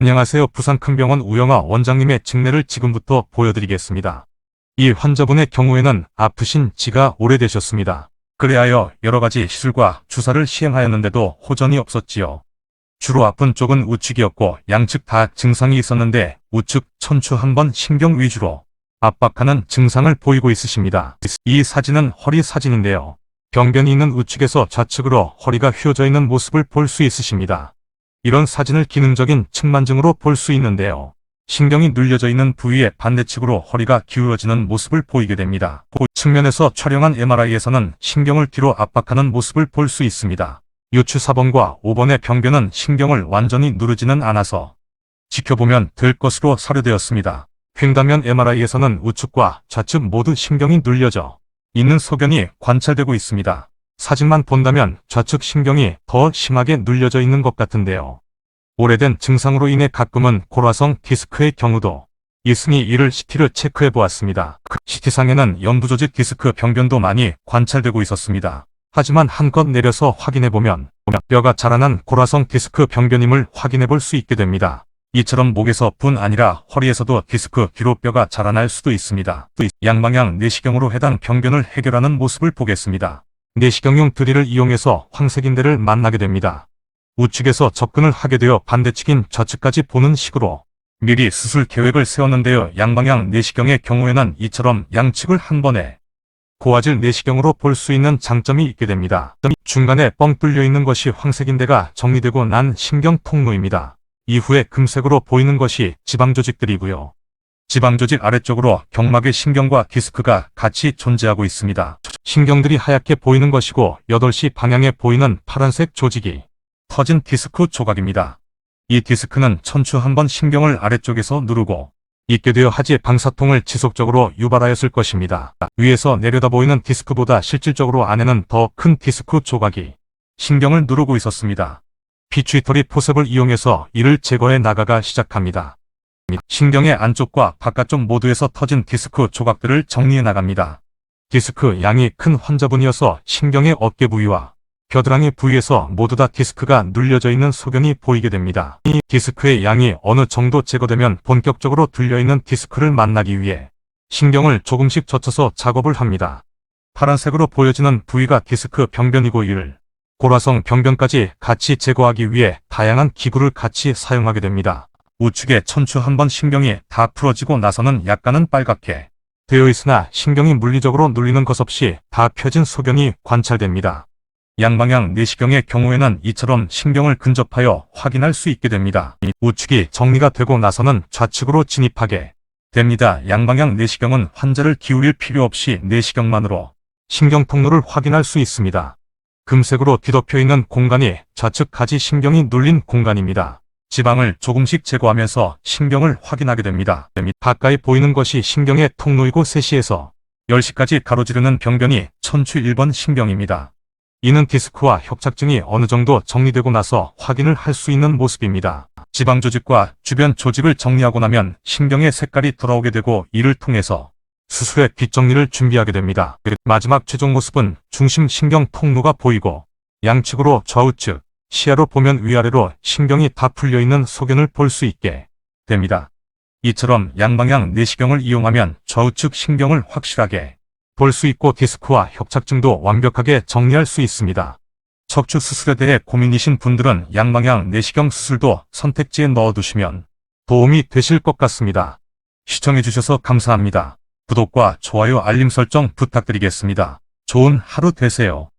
안녕하세요. 부산큰병원 우영아 원장님의 직내를 지금부터 보여드리겠습니다. 이 환자분의 경우에는 아프신 지가 오래되셨습니다. 그래하여 여러가지 시술과 주사를 시행하였는데도 호전이 없었지요. 주로 아픈 쪽은 우측이었고 양측 다 증상이 있었는데 우측 척추 한번 신경 위주로 압박하는 증상을 보이고 있으십니다. 이 사진은 허리 사진인데요. 병변이 있는 우측에서 좌측으로 허리가 휘어져 있는 모습을 볼 수 있으십니다. 이런 사진을 기능적인 측만증으로 볼 수 있는데요. 신경이 눌려져 있는 부위의 반대측으로 허리가 기울어지는 모습을 보이게 됩니다. 측면에서 촬영한 MRI에서는 신경을 뒤로 압박하는 모습을 볼 수 있습니다. 요추 4번과 5번의 병변은 신경을 완전히 누르지는 않아서 지켜보면 될 것으로 사료되었습니다. 횡단면 MRI에서는 우측과 좌측 모두 신경이 눌려져 있는 소견이 관찰되고 있습니다. 사진만 본다면 좌측 신경이 더 심하게 눌려져 있는 것 같은데요. 오래된 증상으로 인해 가끔은 골화성 디스크의 경우도 있으니 이를 CT를 체크해 보았습니다. CT상에는 연부조직 디스크 병변도 많이 관찰되고 있었습니다. 하지만 한껏 내려서 확인해 보면 뼈가 자라난 골화성 디스크 병변임을 확인해 볼 수 있게 됩니다. 이처럼 목에서 뿐 아니라 허리에서도 디스크 뒤로 뼈가 자라날 수도 있습니다. 양방향 내시경으로 해당 병변을 해결하는 모습을 보겠습니다. 내시경용 드릴을 이용해서 황색인대를 만나게 됩니다. 우측에서 접근을 하게 되어 반대측인 좌측까지 보는 식으로 미리 수술 계획을 세웠는데요. 양방향 내시경의 경우에는 이처럼 양측을 한 번에 고화질 내시경으로 볼 수 있는 장점이 있게 됩니다. 중간에 뻥 뚫려 있는 것이 황색인대가 정리되고 난 신경 통로입니다. 이후에 금색으로 보이는 것이 지방조직들이고요. 지방조직 아래쪽으로 경막의 신경과 디스크가 같이 존재하고 있습니다. 신경들이 하얗게 보이는 것이고 8시 방향에 보이는 파란색 조직이 터진 디스크 조각입니다. 이 디스크는 척추 한번 신경을 아래쪽에서 누르고 있게 되어 하지 방사통을 지속적으로 유발하였을 것입니다. 위에서 내려다 보이는 디스크보다 실질적으로 안에는 더 큰 디스크 조각이 신경을 누르고 있었습니다. 피추이터리 포셉을 이용해서 이를 제거해 나가가 시작합니다. 신경의 안쪽과 바깥쪽 모두에서 터진 디스크 조각들을 정리해 나갑니다. 디스크 양이 큰 환자분이어서 신경의 어깨 부위와 겨드랑이 부위에서 모두 다 디스크가 눌려져 있는 소견이 보이게 됩니다. 이 디스크의 양이 어느 정도 제거되면 본격적으로 들려있는 디스크를 만나기 위해 신경을 조금씩 젖혀서 작업을 합니다. 파란색으로 보여지는 부위가 디스크 병변이고 이를 골화성 병변까지 같이 제거하기 위해 다양한 기구를 같이 사용하게 됩니다. 우측의 척추 한번 신경이 다 풀어지고 나서는 약간은 빨갛게 되어 있으나 신경이 물리적으로 눌리는 것 없이 다 펴진 소견이 관찰됩니다. 양방향 내시경의 경우에는 이처럼 신경을 근접하여 확인할 수 있게 됩니다. 우측이 정리가 되고 나서는 좌측으로 진입하게 됩니다. 양방향 내시경은 환자를 기울일 필요 없이 내시경만으로 신경 통로를 확인할 수 있습니다. 금색으로 뒤덮여 있는 공간이 좌측 가지 신경이 눌린 공간입니다. 지방을 조금씩 제거하면서 신경을 확인하게 됩니다. 가까이 보이는 것이 신경의 통로이고 3시에서 10시까지 가로지르는 병변이 척추 1번 신경입니다. 이는 디스크와 협착증이 어느 정도 정리되고 나서 확인을 할 수 있는 모습입니다. 지방 조직과 주변 조직을 정리하고 나면 신경의 색깔이 돌아오게 되고 이를 통해서 수술의 뒷정리를 준비하게 됩니다. 마지막 최종 모습은 중심 신경 통로가 보이고 양측으로 좌우측, 시야로 보면 위아래로 신경이 다 풀려있는 소견을 볼 수 있게 됩니다. 이처럼 양방향 내시경을 이용하면 좌우측 신경을 확실하게 볼 수 있고 디스크와 협착증도 완벽하게 정리할 수 있습니다. 척추 수술에 대해 고민이신 분들은 양방향 내시경 수술도 선택지에 넣어두시면 도움이 되실 것 같습니다. 시청해주셔서 감사합니다. 구독과 좋아요 알림 설정 부탁드리겠습니다. 좋은 하루 되세요.